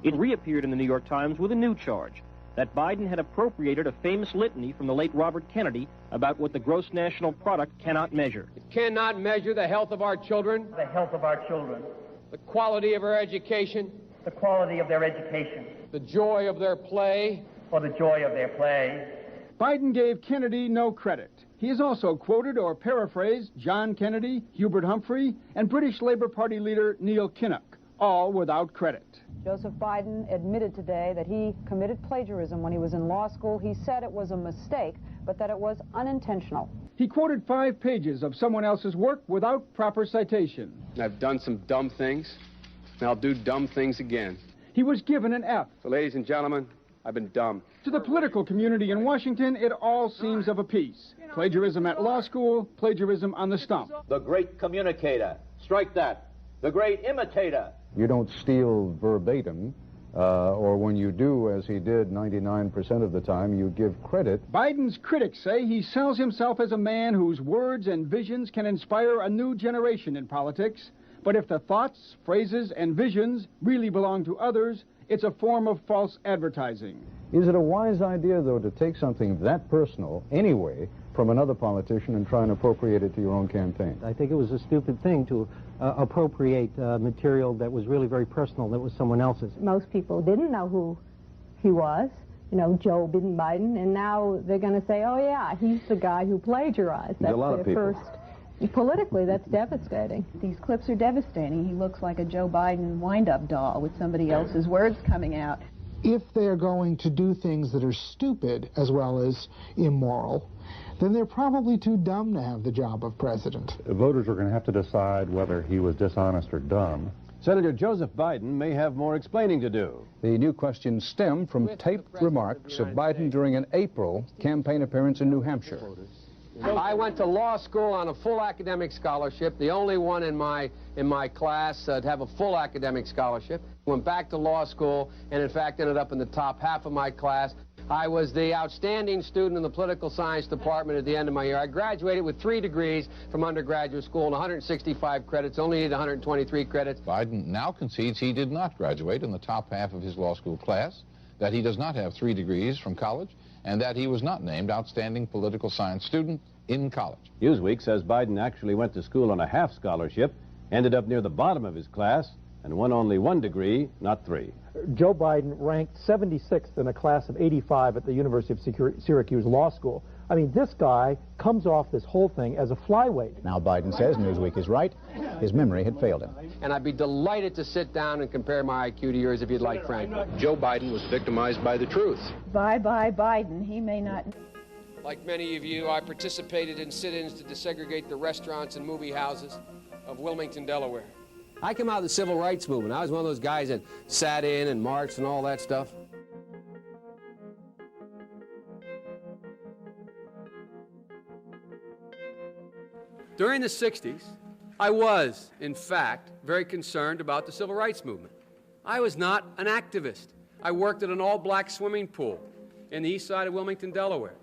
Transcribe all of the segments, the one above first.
It reappeared in the New York Times with a new charge, that Biden had appropriated a famous litany from the late Robert Kennedy about what the gross national product cannot measure. It cannot measure the health of our children. The health of our children. The quality of our education. The quality of their education. The joy of their play. Or the joy of their play. Biden gave Kennedy no credit. He has also quoted or paraphrased John Kennedy, Hubert Humphrey, and British Labour Party leader Neil Kinnock, all without credit. Joseph Biden admitted today that he committed plagiarism when he was in law school. He said it was a mistake, but that it was unintentional. He quoted 5 pages of someone else's work without proper citation. I've done some dumb things, and I'll do dumb things again. He was given an F. So, ladies and gentlemen, I've been dumb. To the political community in Washington, it all seems of a piece. Plagiarism at law school, plagiarism on the stump. The great communicator. Strike that. The great imitator. You don't steal verbatim, or when you do, as he did 99% of the time, you give credit. Biden's critics say he sells himself as a man whose words and visions can inspire a new generation in politics. But if the thoughts, phrases, and visions really belong to others, it's a form of false advertising. Is it a wise idea, though, to take something that personal, anyway, from another politician and try and appropriate it to your own campaign? I think it was a stupid thing to appropriate material that was really very personal, that was someone else's. Most people didn't know who he was, you know, Joe Biden, and now they're going to say, oh yeah, he's the guy who plagiarized. That's a lot of people. Politically, that's devastating. These clips are devastating. He looks like a Joe Biden wind-up doll with somebody else's words coming out. If they're going to do things that are stupid as well as immoral, then they're probably too dumb to have the job of president. Voters are going to have to decide whether he was dishonest or dumb. Senator Joseph Biden may have more explaining to do. The new questions stem from taped remarks of Biden during an April campaign appearance in New Hampshire. I went to law school on a full academic scholarship, the only one in my class to have a full academic scholarship. Went back to law school and, in fact, ended up in the top half of my class. I was the outstanding student in the political science department at the end of my year. I graduated with 3 degrees from undergraduate school and 165 credits, only needed 123 credits. Biden now concedes he did not graduate in the top half of his law school class, that he does not have 3 degrees from college, and that he was not named outstanding political science student in college. Newsweek says Biden actually went to school on a half scholarship, ended up near the bottom of his class, and won only 1 degree, not 3. Joe Biden ranked 76th in a class of 85 at the University of Syracuse Law School. I mean, this guy comes off this whole thing as a flyweight. Now Biden says Newsweek is right. His memory had failed him. And I'd be delighted to sit down and compare my IQ to yours if you'd like, Frank. Joe Biden was victimized by the truth. Bye-bye Biden. He may not... Like many of you, I participated in sit-ins to desegregate the restaurants and movie houses of Wilmington, Delaware. I came out of the civil rights movement. I was one of those guys that sat in and marched and all that stuff. During the 60s, I was, in fact, very concerned about the civil rights movement. I was not an activist. I worked at an all-black swimming pool in the east side of Wilmington, Delaware.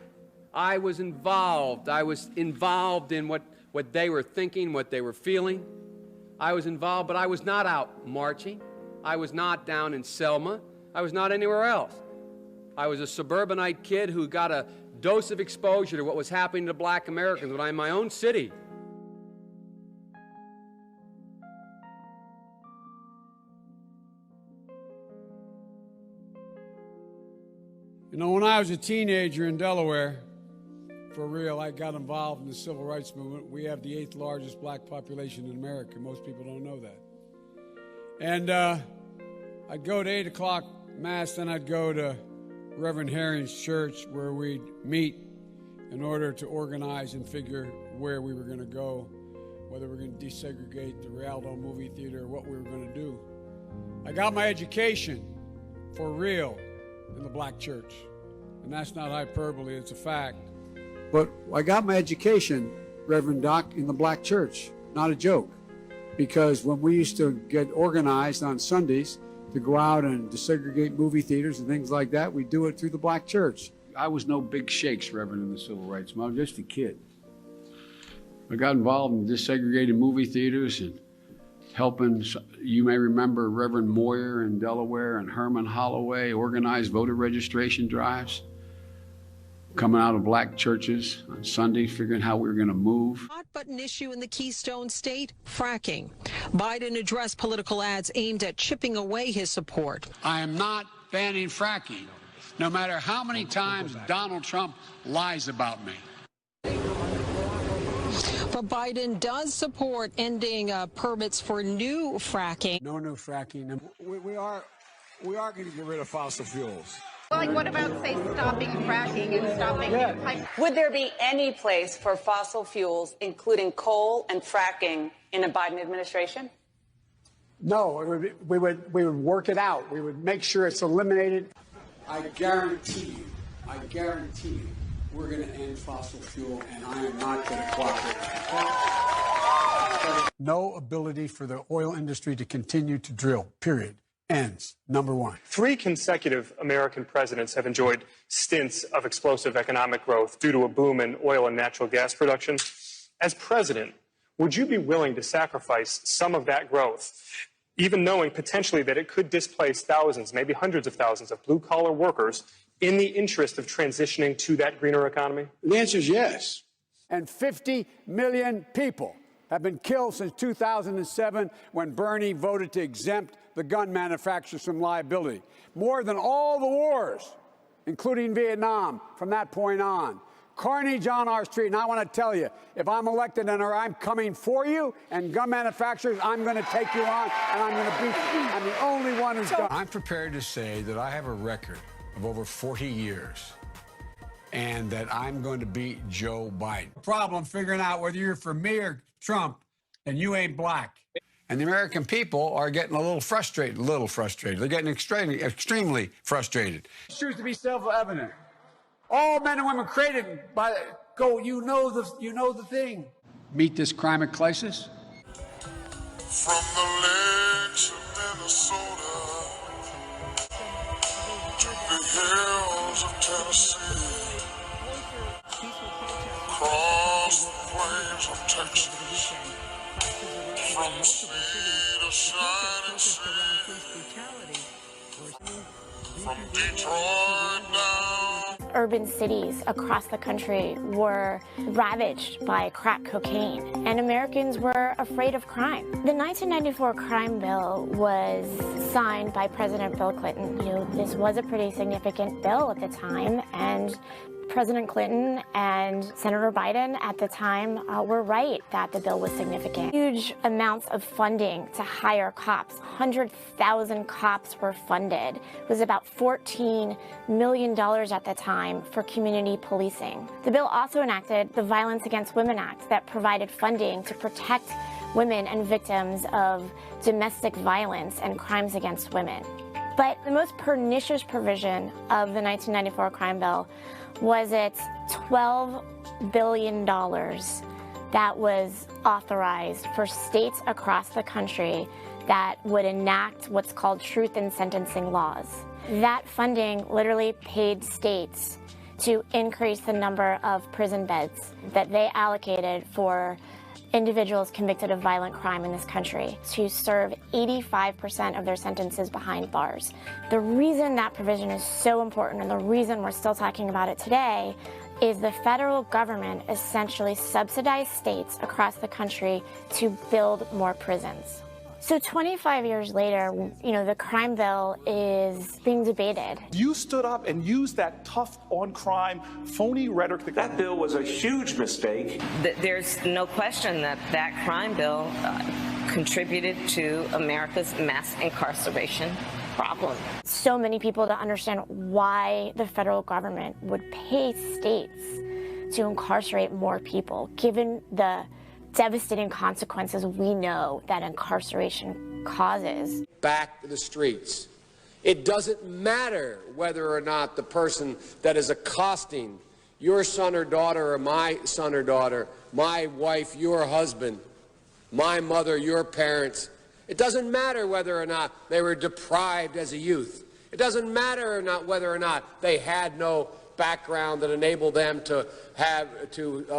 I was involved in what they were thinking, what they were feeling. I was involved, but I was not out marching. I was not down in Selma. I was not anywhere else. I was a suburbanite kid who got a dose of exposure to what was happening to black Americans when I'm in my own city. You know, when I was a teenager in Delaware, for real, I got involved in the civil rights movement. We have the 8th largest black population in America. Most people don't know that. And I'd go to 8 o'clock Mass, then I'd go to Reverend Herring's church where we'd meet in order to organize and figure where we were going to go, whether we were going to desegregate the Rialto movie theater or what we were going to do. I got my education for real in the black church. And that's not hyperbole, it's a fact. But I got my education, Reverend Doc, in the black church, not a joke. Because when we used to get organized on Sundays to go out and desegregate movie theaters and things like that, we'd do it through the black church. I was no big shakes, Reverend, in the civil rights movement. I was just a kid. I got involved in desegregated movie theaters and helping, you may remember Reverend Moyer in Delaware and Herman Holloway organized voter registration drives, coming out of black churches on Sunday, figuring how we were going to move. Hot button issue in the Keystone State, fracking. Biden addressed political ads aimed at chipping away his support. I am not banning fracking, no matter how many times Donald Trump lies about me. But Biden does support ending permits for new fracking. No new fracking. We are going to get rid of fossil fuels. Well, like, what about, say, stopping fracking and stopping pipe? Would there be any place for fossil fuels, including coal and fracking, in a Biden administration? No, we would work it out. We would make sure it's eliminated. I guarantee you, we're going to end fossil fuel, and I am not going to cooperate. No ability for the oil industry to continue to drill, period. Ends. Number one. 3 consecutive American presidents have enjoyed stints of explosive economic growth due to a boom in oil and natural gas production. As president, would you be willing to sacrifice some of that growth, even knowing potentially that it could displace thousands, maybe hundreds of thousands of blue-collar workers in the interest of transitioning to that greener economy? The answer is yes. And 50 million people have been killed since 2007 when Bernie voted to exempt the gun manufacturers from liability. More than all the wars, including Vietnam, from that point on. Carnage on our street. And I want to tell you, if I'm elected and I'm coming for you and gun manufacturers, I'm going to take you on and I'm going to beat you. I'm the only one who's done. I'm prepared to say that I have a record of over 40 years and that I'm going to beat Joe Biden. Problem figuring out whether you're for me or Trump, and you ain't black. And the American people are getting a little frustrated. They're getting extremely frustrated. It seems to be self-evident. All men and women created by you know the thing. Meet this climate crisis. From the lakes of Minnesota to the hills of Tennessee, across the plains of Texas, from sea to shining sea, from Detroit down. Urban cities across the country were ravaged by crack cocaine, and Americans were afraid of crime. The 1994 crime bill was signed by President Bill Clinton. This was a pretty significant bill at the time, and President Clinton and Senator Biden at the time were right that the bill was significant. Huge amounts of funding to hire cops. 100,000 cops were funded. It was about $14 million at the time for community policing. The bill also enacted the Violence Against Women Act that provided funding to protect women and victims of domestic violence and crimes against women. But the most pernicious provision of the 1994 crime bill was its $12 billion that was authorized for states across the country that would enact what's called truth in sentencing laws. That funding literally paid states to increase the number of prison beds that they allocated for individuals convicted of violent crime in this country to serve 85% of their sentences behind bars. The reason that provision is so important, and the reason we're still talking about it today, is the federal government essentially subsidized states across the country to build more prisons. So 25 years later, the crime bill is being debated. You stood up and used that tough on crime, phony rhetoric. That bill was a huge mistake. There's no question that that crime bill contributed to America's mass incarceration problem. So many people don't understand why the federal government would pay states to incarcerate more people, given the devastating consequences we know that incarceration causes. Back to the streets. It doesn't matter whether or not the person that is accosting your son or daughter or my son or daughter, my wife, your husband, my mother, your parents. It doesn't matter whether or not they were deprived as a youth. It doesn't matter whether or not they had no background that enabled them to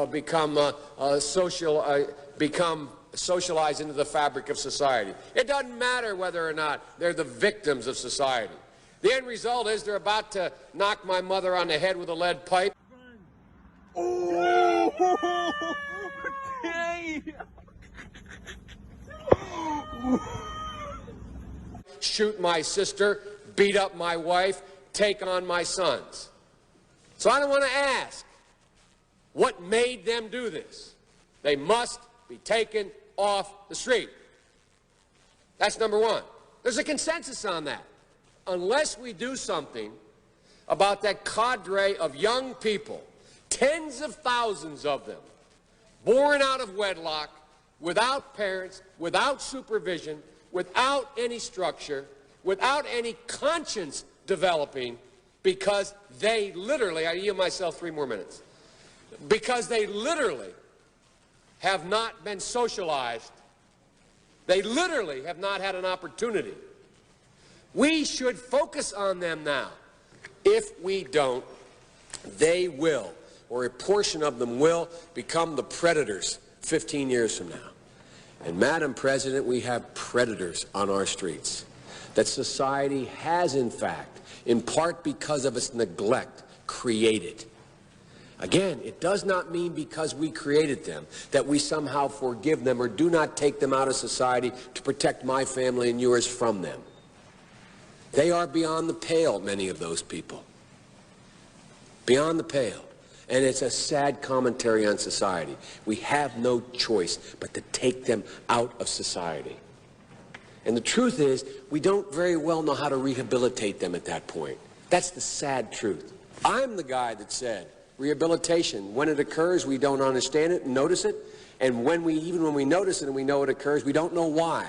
become socialized into the fabric of society. It doesn't matter whether or not they're the victims of society. The end result is they're about to knock my mother on the head with a lead pipe. Shoot my sister, beat up my wife, take on my sons. So I don't want to ask what made them do this. They must be taken off the street. That's number one. There's a consensus on that. Unless we do something about that cadre of young people, tens of thousands of them, born out of wedlock, without parents, without supervision, without any structure, without any conscience developing, because they literally, I yield myself 3 more minutes, because they literally have not been socialized. They literally have not had an opportunity. We should focus on them now. If we don't, they will, or a portion of them will, become the predators 15 years from now. And Madam President, we have predators on our streets that society has, in fact, in part because of its neglect, created. Again, it does not mean because we created them that we somehow forgive them or do not take them out of society to protect my family and yours from them. They are beyond the pale, many of those people. Beyond the pale. And it's a sad commentary on society. We have no choice but to take them out of society. And the truth is, we don't very well know how to rehabilitate them at that point. That's the sad truth. I'm the guy that said, rehabilitation, when it occurs, we don't understand it and notice it. And even when we notice it and we know it occurs, we don't know why.